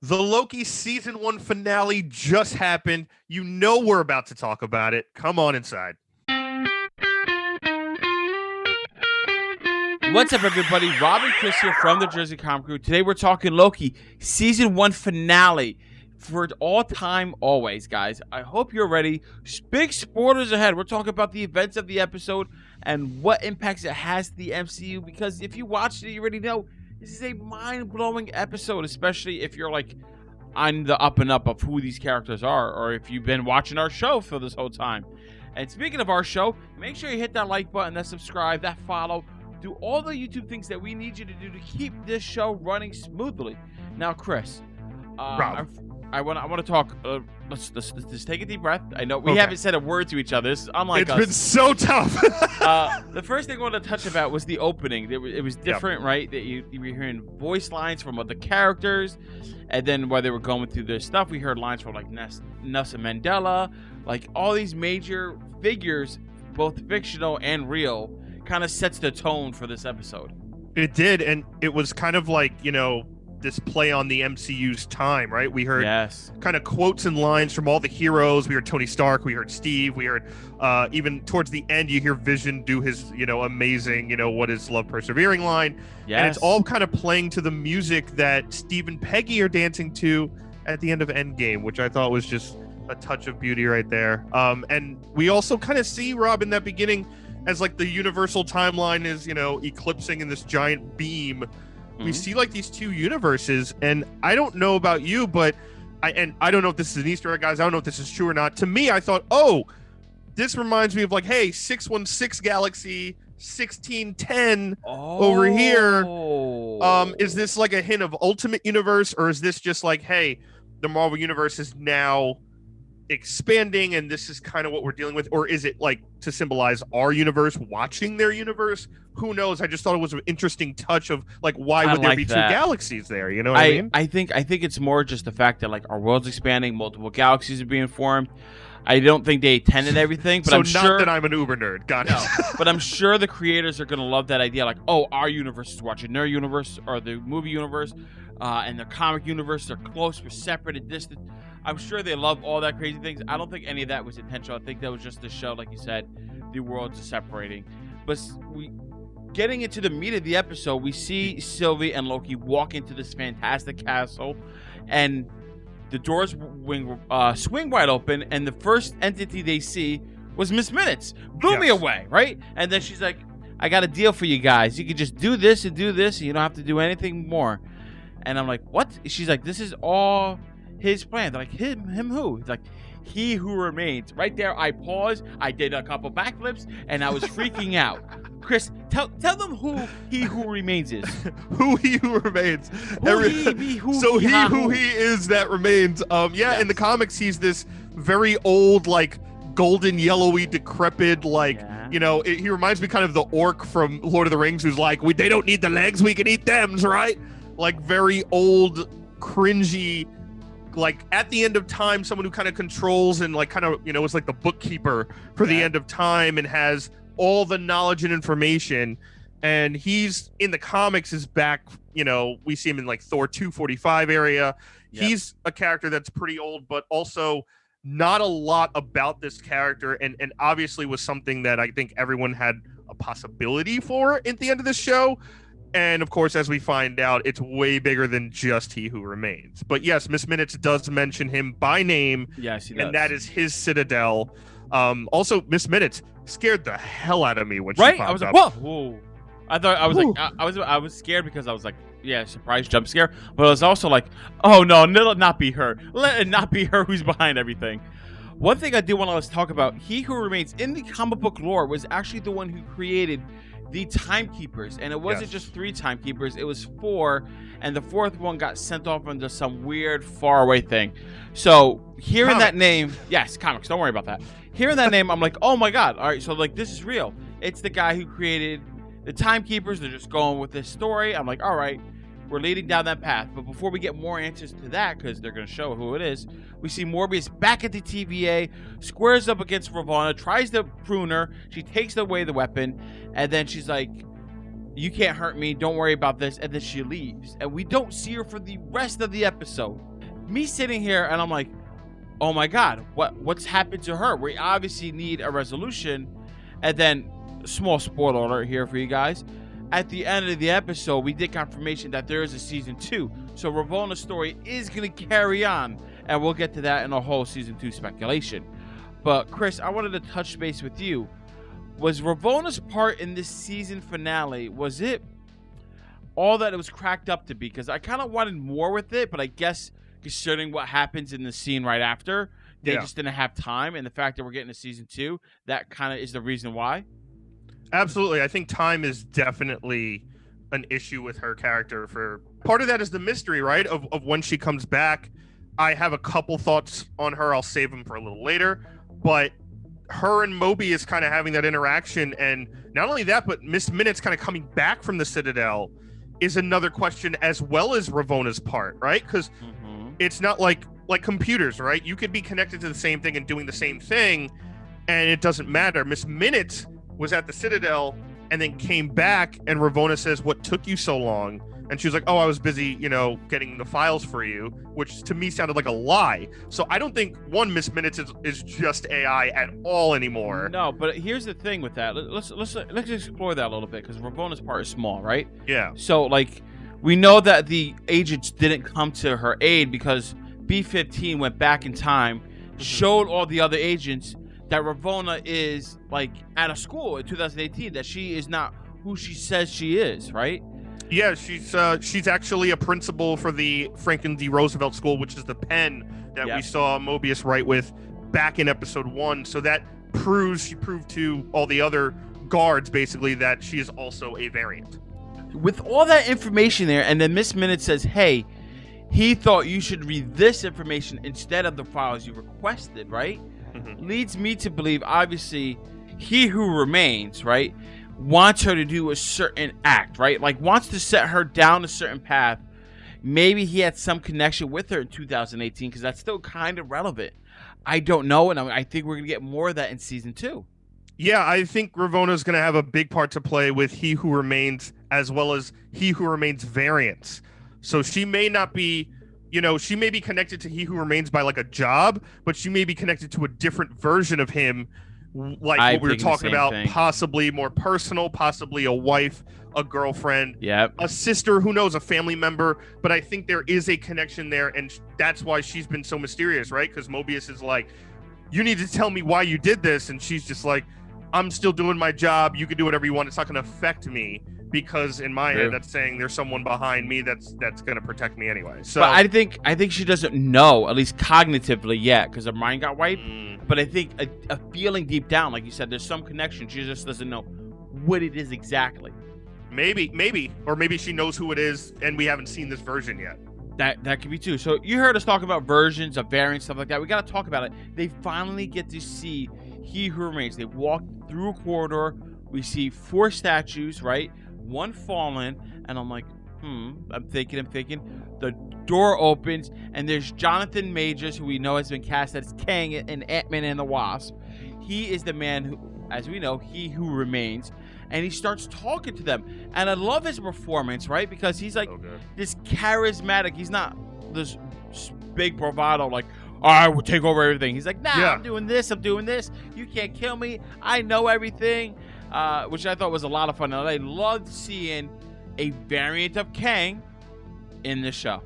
The Loki season 1 finale just happened. You know we're about to talk about it. Come on inside. What's up, everybody? Rob and Chris here from the Jersey Comic Crew. Today we're talking Loki season 1 finale for all time, always, guys. I hope you're ready. Big spoilers ahead. We're talking about the events of the episode and what impacts it has to the MCU. Because if you watched it, you already know this is a mind-blowing episode, especially if you're like on the up and up of who these characters are, or if you've been watching our show for this whole time. And speaking of our show, make sure you hit that like button, that subscribe, that follow. Do all the YouTube things that we need you to do to keep this show running smoothly. Now, Chris, Rob. I want to talk. Let's just take a deep breath. I know we haven't said a word to each other. This is unlike It's us. been so tough. The first thing I want to touch about was the opening. It was different, right? That you were hearing voice lines from other characters, and then while they were going through their stuff, we heard lines from like Nelson Mandela, like all these major figures, both fictional and real. Kind of sets the tone for this episode. It did, and it was kind of like, this play on the MCU's time, right? We heard kind of quotes and lines from all the heroes. We heard Tony Stark, we heard Steve, we heard even towards the end you hear Vision do his, amazing, what is love persevering line. And it's all kind of playing to the music that Steve and Peggy are dancing to at the end of Endgame, which I thought was just a touch of beauty right there. And we also kind of see, Rob, in that beginning, as like the universal timeline is, eclipsing in this giant beam, we see like these two universes. And I don't know about you, but I don't know if this is an Easter egg, guys. I don't know if this is true or not. To me, I thought, this reminds me of like, hey, 616 Galaxy 1610 over here. Is this like a hint of Ultimate Universe, or is this just like, hey, the Marvel Universe is now expanding and this is kind of what we're dealing with? Or is it like to symbolize our universe watching their universe? Who knows? I just thought it was an interesting touch of like, why would there be two galaxies there? You know what I mean? I think it's more just the fact that like our world's expanding, multiple galaxies are being formed. I don't think they intended everything, but so I'm sure not that I'm an uber nerd. Got it. But I'm sure the creators are gonna love that idea. Like, our universe is watching their universe, or the movie universe, and the comic universe. They're close, we're separate and distant. I'm sure they love all that crazy things. I don't think any of that was intentional. I think that was just to show, like you said, the worlds are separating. But getting into the meat of the episode, we see Sylvie and Loki walk into this fantastic castle, and the doors swing wide open, and the first entity they see was Miss Minutes. Blew me away, right? And then she's like, I got a deal for you guys. You can just do this and do this, and you don't have to do anything more. And I'm like, what? She's like, this is all his plan. They're like, him who? He's like, he who remains. Right there, I paused. I did a couple backflips, and I was freaking out. Chris, tell them who he who remains is. Who he who remains. He who he is that remains. In the comics, he's this very old, like golden yellowy decrepit, like he reminds me kind of the orc from Lord of the Rings, who's like, they don't need the legs, we can eat thems, right? Like very old, cringy, like at the end of time, someone who kind of controls and like kind of, is like the bookkeeper for the end of time and has all the knowledge and information. And he's in the comics is back, we see him in like Thor 245 area. He's a character that's pretty old, but also not a lot about this character, and obviously was something that I think everyone had a possibility for at the end of this show. And of course, as we find out, it's way bigger than just he who remains. But yes, Miss Minutes does mention him by name. Yes, he does. And that is his Citadel. Also, Miss Minutes scared the hell out of me when she popped I was like, up. whoa. I was scared because I was like, surprise jump scare. But I was also like, oh no, let it not be her. Let it not be her who's behind everything. One thing I do want to talk about, he who remains in the comic book lore was actually the one who created the timekeepers, and it wasn't just 3 timekeepers, it was 4, and the 4th one got sent off into some weird faraway thing. So hearing that name, comics, don't worry about that. Hearing that name, I'm like, oh my god, all right, so like this is real. It's the guy who created the timekeepers. They're just going with this story. I'm like, all right, we're leading down that path. But before we get more answers to that, because they're going to show who it is, we see Mobius back at the TVA, squares up against Ravonna, tries to prune her. She takes away the weapon, and then she's like, you can't hurt me, don't worry about this, and then she leaves. And we don't see her for the rest of the episode. me sitting here and I'm like, oh my God, what's happened to her? We obviously need a resolution. And then, small spoiler alert here for you guys. At the end of the episode, we get confirmation that there is a season 2. So Ravona's story is going to carry on. And we'll get to that in a whole season 2 speculation. But Chris, I wanted to touch base with you. Was Ravona's part in this season finale, was it all that it was cracked up to be? Because I kind of wanted more with it, but I guess considering what happens in the scene right after, they just didn't have time. And the fact that we're getting a season 2, that kind of is the reason why. Absolutely. I think time is definitely an issue with her character. For part of that is the mystery, right? Of when she comes back. I have a couple thoughts on her. I'll save them for a little later. But her and Mobius kind of having that interaction, and not only that, but Miss Minutes kind of coming back from the Citadel is another question, as well as Ravona's part, right? Because it's not like computers, right? You could be connected to the same thing and doing the same thing, and it doesn't matter. Miss Minutes was at the Citadel and then came back, and Ravona says, "What took you so long?" And she was like, "Oh, I was busy, getting the files for you," which to me sounded like a lie. So I don't think Miss Minutes is just AI at all anymore. No, but here's the thing with that. Let's explore that a little bit, because Ravona's part is small, right? Yeah. So we know that the agents didn't come to her aid because B-15 went back in time, showed all the other agents that Ravona is at a school in 2018, that she is not who she says she is, right? Yeah, she's actually a principal for the Franklin D. Roosevelt School, which is the pen that we saw Mobius write with back in episode 1. So that she proved to all the other guards basically that she is also a variant. With all that information there, and then Miss Minute says, "Hey, he thought you should read this information instead of the files you requested," right? Leads me to believe, obviously, he who remains, right, wants her to do a certain act, right? Wants to set her down a certain path. Maybe he had some connection with her in 2018, because that's still kind of relevant. I don't know, and I think we're going to get more of that in season 2. Yeah, I think Ravona's going to have a big part to play with He Who Remains, as well as He Who Remains variants. So she may not be, she may be connected to He Who Remains by a job, but she may be connected to a different version of him, what we were talking about, possibly more personal, possibly a wife, a girlfriend, a sister, who knows, a family member. But I think there is a connection there, and that's why she's been so mysterious, right? Because Mobius is like, "You need to tell me why you did this," and she's just like, "I'm still doing my job. You can do whatever you want. It's not going to affect me." Because in my head, that's saying there's someone behind me that's going to protect me anyway. So, but I think she doesn't know, at least cognitively, yet, because her mind got wiped. But I think a feeling deep down, like you said, there's some connection. She just doesn't know what it is exactly. Maybe, or maybe she knows who it is, and we haven't seen this version yet. That could be too. So you heard us talk about versions of variants, stuff like that. We got to talk about it. They finally get to see He Who Remains. They walk through a corridor. We see 4 statues, right? 1 fallen, and I'm like, I'm thinking. The door opens, and there's Jonathan Majors, who we know has been cast as Kang in Ant-Man and the Wasp. He is the man who, as we know, He Who Remains, and he starts talking to them. And I love his performance, right? Because he's this charismatic. He's not this big bravado, I will take over everything. He's like, "Nah, I'm doing this. You can't kill me. I know everything." Which I thought was a lot of fun. And I loved seeing a variant of Kang in this show.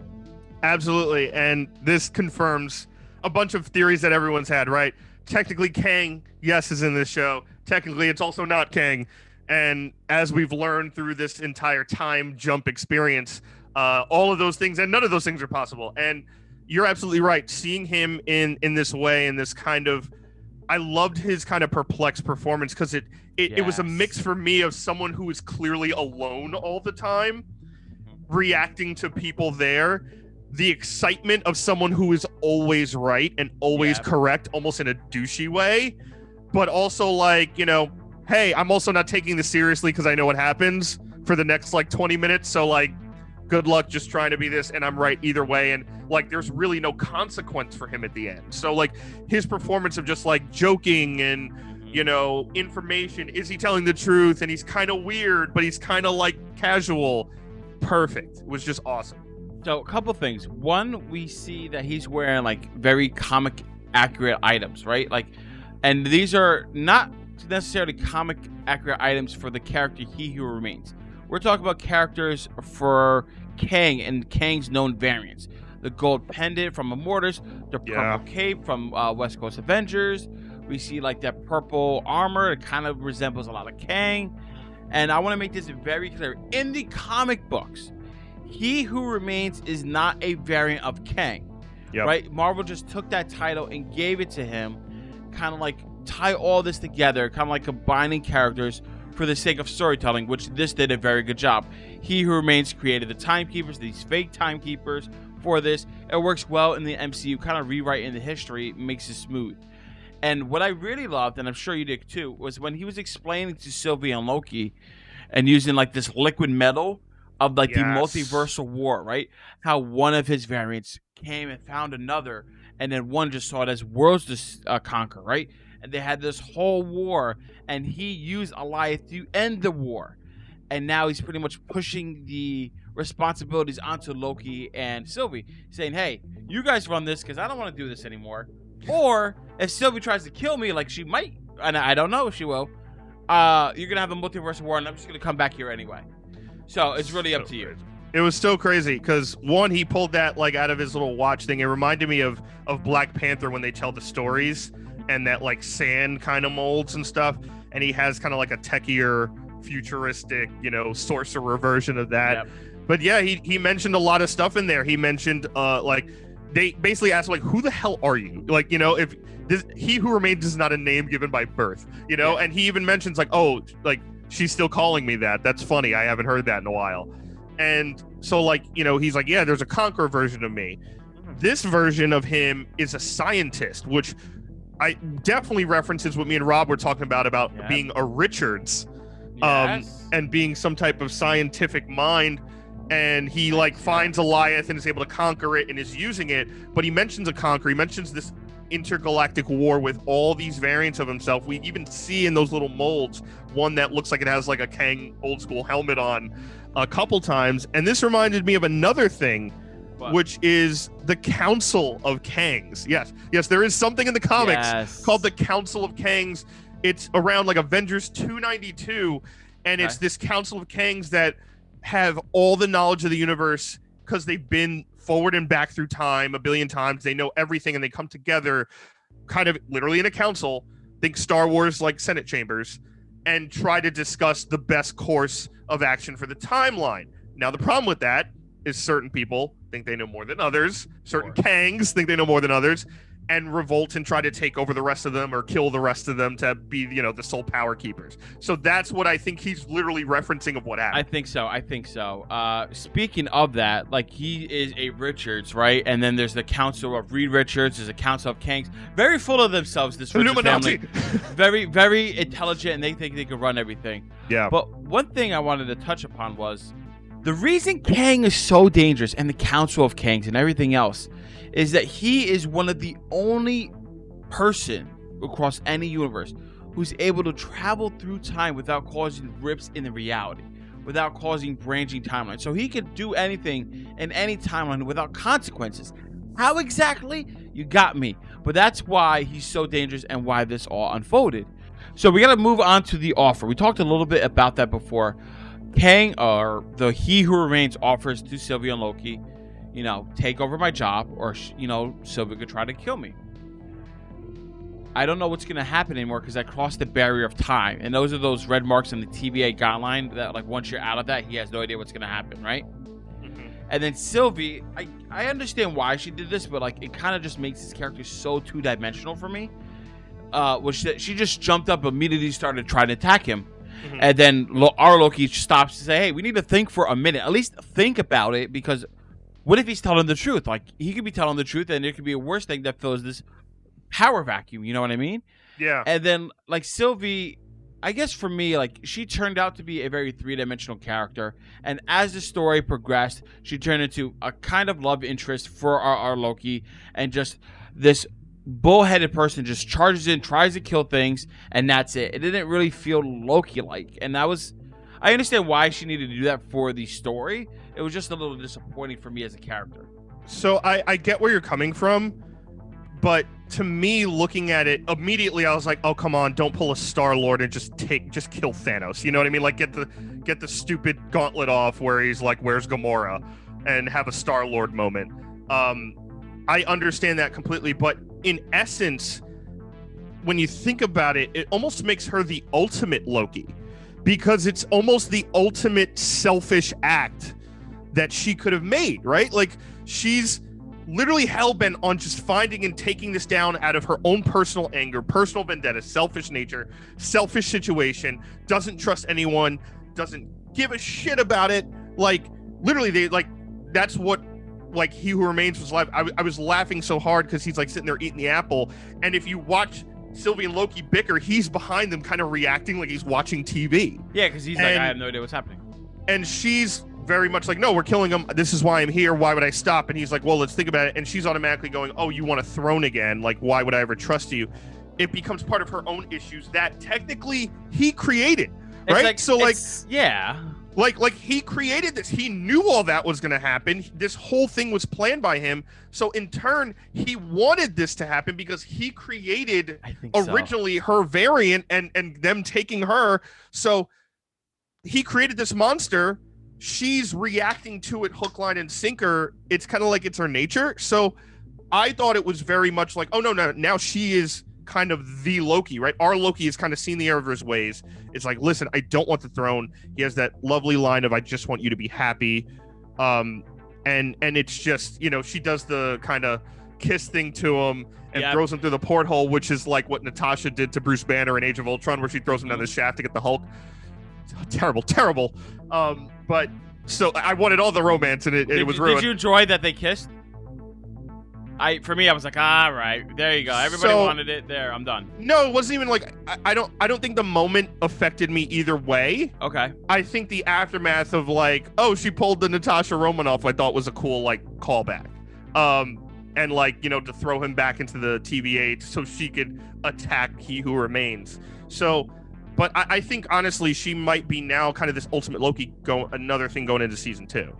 Absolutely. And this confirms a bunch of theories that everyone's had, right? Technically, Kang, yes, is in this show. Technically, it's also not Kang. And as we've learned through this entire time jump experience, all of those things and none of those things are possible. And you're absolutely right. Seeing him in this way, in this kind of, I loved his kind of perplexed performance, because it was a mix for me of someone who is clearly alone all the time, reacting to people there, the excitement of someone who is always right and always correct, almost in a douchey way, but also hey, I'm also not taking this seriously because I know what happens for the next 20 minutes. So good luck just trying to be this, and I'm right either way. And there's really no consequence for him at the end. So his performance of just joking and information, is he telling the truth? And he's kind of weird, but he's kind of casual. Perfect. It was just awesome. So a couple things. One, we see that he's wearing like very comic accurate items, right? Like, and these are not necessarily comic accurate items for the character He Who Remains. We're talking about characters for Kang and Kang's known variants. The gold pendant from Immortals, the purple cape from West Coast Avengers. We see like that purple armor. It kind of resembles a lot of Kang. And I want to make this very clear. In the comic books, He Who Remains is not a variant of Kang. Yep. Right? Marvel just took that title and gave it to him, kind of like tie all this together, kind of like combining characters for the sake of storytelling, which this did a very good job. He Who Remains created the timekeepers, these fake timekeepers for this. It works well in the MCU, kind of rewriting the history, makes it smooth. And what I really loved, and I'm sure you did too, was when he was explaining to Sylvie and Loki and using like this liquid metal of like the multiversal war, right? How one of his variants came and found another, and then one just saw it as worlds to conquer, right? And they had this whole war, and he used Alioth to end the war. And now he's pretty much pushing the responsibilities onto Loki and Sylvie, saying, hey, you guys run this because I don't want to do this anymore. Or if Sylvie tries to kill me, like she might, and I don't know if she will, you're going to have a multiverse war, and I'm just going to come back here anyway. So it's really up to you. It was so crazy because one, he pulled that like out of his little watch thing. It reminded me of Black Panther when they tell the stories and that like sand kind of molds and stuff. And he has kind of like a techier, futuristic, sorcerer version of that. Yep. But yeah, he mentioned a lot of stuff in there. He mentioned like they basically asked like, who the hell are you? Like, if this He Who Remains is not a name given by birth, yeah. And he even mentions like, oh, like she's still calling me that. That's funny. I haven't heard that in a while. And so like, he's like, yeah, there's a Conqueror version of me. This version of him is a scientist, which I definitely references what me and Rob were talking about yep. being a Richards, and being some type of scientific mind. And he like finds Alioth and is able to conquer it and is using it. But he mentions a conqueror. He mentions this intergalactic war with all these variants of himself. We even see in those little molds one that looks like it has like a Kang old school helmet on a couple times. And this reminded me of another thing, which is the Council of Kangs. Yes, there is something in the comics called the Council of Kangs. It's around like Avengers 292, and it's this Council of Kangs that have all the knowledge of the universe because they've been forward and back through time a billion times. They know everything, and they come together kind of literally in a council, think Star Wars like Senate chambers, and try to discuss the best course of action for the timeline. Now, the problem with that is certain people think they know more than others. Certain Kangs think they know more than others and revolt and try to take over the rest of them or kill the rest of them to be, the sole power keepers. So that's what I think he's literally referencing of what happened. I think so. Speaking of that, like he is a Richards, right? And then there's the Council of Reed Richards. There's a Council of Kangs. Very full of themselves, this Richards family. Very, very intelligent, and they think they can run everything. Yeah. But one thing I wanted to touch upon was the reason Kang is so dangerous, and the Council of Kangs and everything else, is that he is one of the only person across any universe who's able to travel through time without causing rips in the reality, without causing branching timelines. So he could do anything in any timeline without consequences. How exactly? You got me. But that's why he's so dangerous and why this all unfolded. So we got to move on to the offer. We talked a little bit about that before. Kang, or the He Who Remains, offers to Sylvie and Loki, take over my job, or, Sylvie could try to kill me. I don't know what's going to happen anymore because I crossed the barrier of time. And those are those red marks in the TVA guideline that, like, once you're out of that, he has no idea what's going to happen, right? Mm-hmm. And then Sylvie, I understand why she did this, but, like, it kind of just makes this character so two-dimensional for me. Which she just jumped up immediately, started trying to attack him. Mm-hmm. And then our Loki stops to say, hey, we need to think for a minute. At least think about it, because what if he's telling the truth? Like, he could be telling the truth, and there could be a worse thing that fills this power vacuum. You know what I mean? Yeah. And then, like, Sylvie, I guess for me, like, she turned out to be a very three-dimensional character. And as the story progressed, she turned into a kind of love interest for our Loki, and just this bullheaded person just charges in, tries to kill things, and that's it. It didn't really feel Loki-like. And that was, I understand why she needed to do that for the story. It was just a little disappointing for me as a character. So I get where you're coming from, but to me, looking at it immediately, I was like, oh, come on, don't pull a Star-Lord and just kill Thanos. You know what I mean? Like, get the stupid gauntlet off where he's like, where's Gamora? And have a Star-Lord moment. I understand that completely, but in essence, when you think about it, it almost makes her the ultimate Loki, because it's almost the ultimate selfish act that she could have made, right? Like, she's literally hell-bent on just finding and taking this down out of her own personal anger, personal vendetta, selfish nature, selfish situation, doesn't trust anyone, doesn't give a shit about it. Like, literally, that's what, like, He Who Remains was like. I was laughing so hard because he's like sitting there eating the apple, and if you watch Sylvie and Loki bicker, he's behind them kind of reacting like he's watching TV. Yeah, because he's like, I have no idea what's happening. And she's very much like, no, we're killing him. This is why I'm here. Why would I stop? And he's like, well, let's think about it. And she's automatically going, oh, you want a throne again? Like, why would I ever trust you? It becomes part of her own issues that technically he created, right? Yeah. Like he created this. He knew all that was going to happen. This whole thing was planned by him. So in turn, he wanted this to happen because he created originally her variant and them taking her. So he created this monster. She's reacting to it hook, line, and sinker. It's kind of like it's her nature. So I thought it was very much like, oh, no, now she is kind of the Loki, right? Our Loki has kind of seen the error of his ways. It's like, listen, I don't want the throne. He has that lovely line of, I just want you to be happy. And it's just, you know, she does the kind of kiss thing to him and throws him through the porthole, which is like what Natasha did to Bruce Banner in Age of Ultron, where she throws him down the shaft to get the Hulk. Terrible. But so I wanted all the romance, and it was ruined. Did you enjoy that they kissed? For me, I was like, all right, there you go. Everybody wanted it. There, I'm done. No, it wasn't even like, I don't think the moment affected me either way. Okay. I think the aftermath of like, oh, she pulled the Natasha Romanoff, I thought was a cool like callback. And like, you know, to throw him back into the TVA so she could attack He Who Remains. So, but I think honestly, she might be now kind of this ultimate Loki, another thing going into season 2.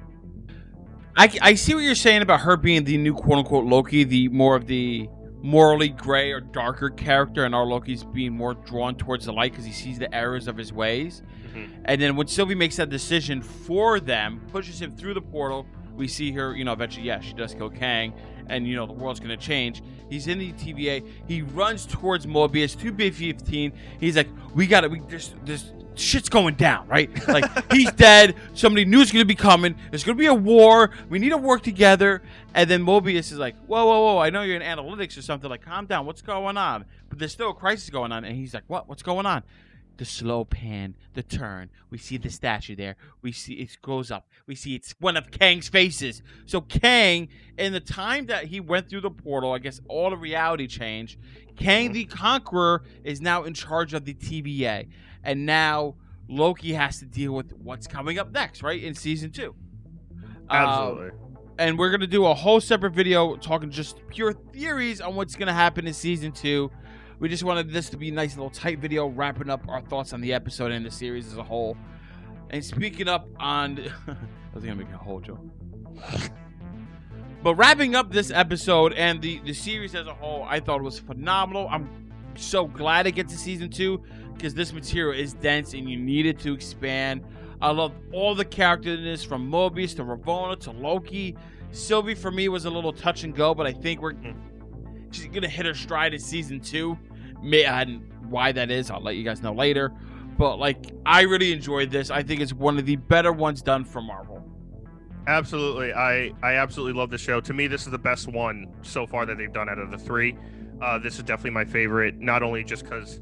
I see what you're saying about her being the new quote-unquote Loki, the more of the morally gray or darker character, and our Loki's being more drawn towards the light because he sees the errors of his ways. Mm-hmm. And then when Sylvie makes that decision for them, pushes him through the portal, we see her, you know, eventually, she does kill Kang, and, you know, the world's going to change. He's in the TVA. He runs towards Mobius, to B-15. He's like, there's shit's going down, right? Like, he's dead. Somebody new is going to be coming. There's going to be a war. We need to work together. And then Mobius is like, whoa. I know you're in analytics or something. Like, calm down. What's going on? But there's still a crisis going on. And he's like, what's going on? The slow pan, the turn. We see the statue there. We see it goes up. We see it's one of Kang's faces. So Kang, in the time that he went through the portal, I guess all the reality changed. Kang the Conqueror is now in charge of the TVA. And now Loki has to deal with what's coming up next, right? In season 2. Absolutely. And we're going to do a whole separate video talking just pure theories on what's going to happen in season 2. We just wanted this to be a nice little tight video, wrapping up our thoughts on the episode and the series as a whole. And speaking up on... I was going to make a whole joke. But wrapping up this episode and the series as a whole, I thought it was phenomenal. I'm so glad it gets to season 2 because this material is dense and you need it to expand. I love all the characters in this, from Mobius to Ravonna to Loki. Sylvie, for me, was a little touch and go, but I think she's going to hit her stride in season 2. Why that is, I'll let you guys know later. But, like, I really enjoyed this. I think it's one of the better ones done from Marvel. Absolutely. I absolutely love the show. To me, this is the best one so far that they've done out of the 3. This is definitely my favorite, not only just because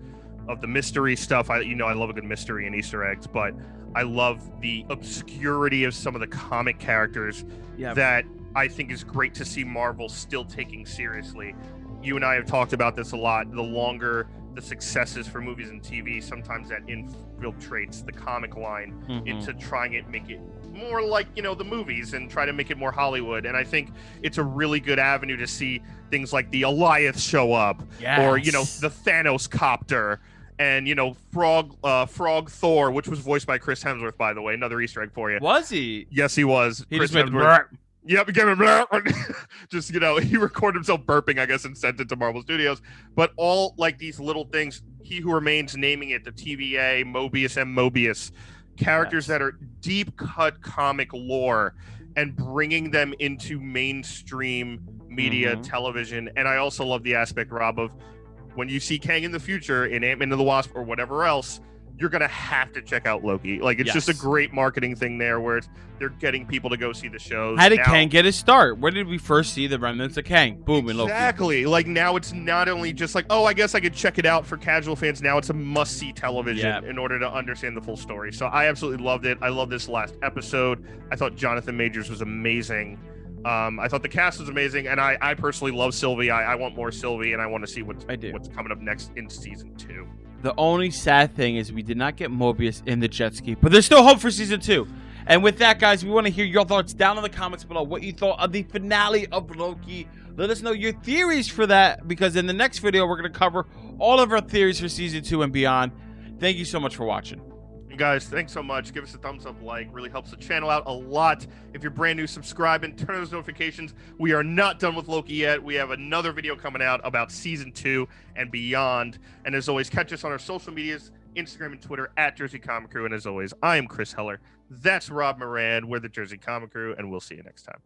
of the mystery stuff. I love a good mystery and Easter eggs, but I love the obscurity of some of the comic characters that I think is great to see Marvel still taking seriously. You and I have talked about this a lot. The longer the successes for movies and TV, sometimes that infiltrates the comic line into trying to make it more like, you know, the movies and try to make it more Hollywood. And I think it's a really good avenue to see things like the Alioth show up, or, you know, the Thanos copter, and Frog Thor, which was voiced by Chris Hemsworth, by the way. Another Easter egg for you. Was he? Yes, he was. He Chris just made Hemsworth. Yep, he gave him just he recorded himself burping, I guess, and sent it to Marvel Studios. But all like these little things, He Who Remains naming it the TVA, Mobius and Mobius, characters that are deep cut comic lore and bringing them into mainstream media, television. And I also love the aspect, Rob, of when you see Kang in the future in Ant-Man and the Wasp or whatever else, you're going to have to check out Loki. Like, it's just a great marketing thing there where they're getting people to go see the shows. How did Kang get his start? Where did we first see the remnants of Kang? Boom, in Loki. Exactly. Like, now it's not only just like, oh, I guess I could check it out for casual fans. Now it's a must-see television in order to understand the full story. So I absolutely loved it. I love this last episode. I thought Jonathan Majors was amazing. I thought the cast was amazing, and I personally love Sylvie. I want more Sylvie, and I want to see what's coming up next in season 2. The only sad thing is we did not get Mobius in the jet ski, but there's still hope for season 2. And with that, guys, we want to hear your thoughts down in the comments below. What you thought of the finale of Loki. Let us know your theories for that, because in the next video, we're going to cover all of our theories for season 2 and beyond. Thank you so much for watching. And guys, thanks so much. Give us a thumbs up, really helps the channel out a lot. If you're brand new, subscribe and turn on those notifications. We are not done with Loki yet. We have another video coming out about season 2 and beyond. And as always, catch us on our social medias, Instagram and Twitter at Jersey Comic Crew. And as always, I am Chris Heller. That's Rob Moran. We're the Jersey Comic Crew, and we'll see you next time.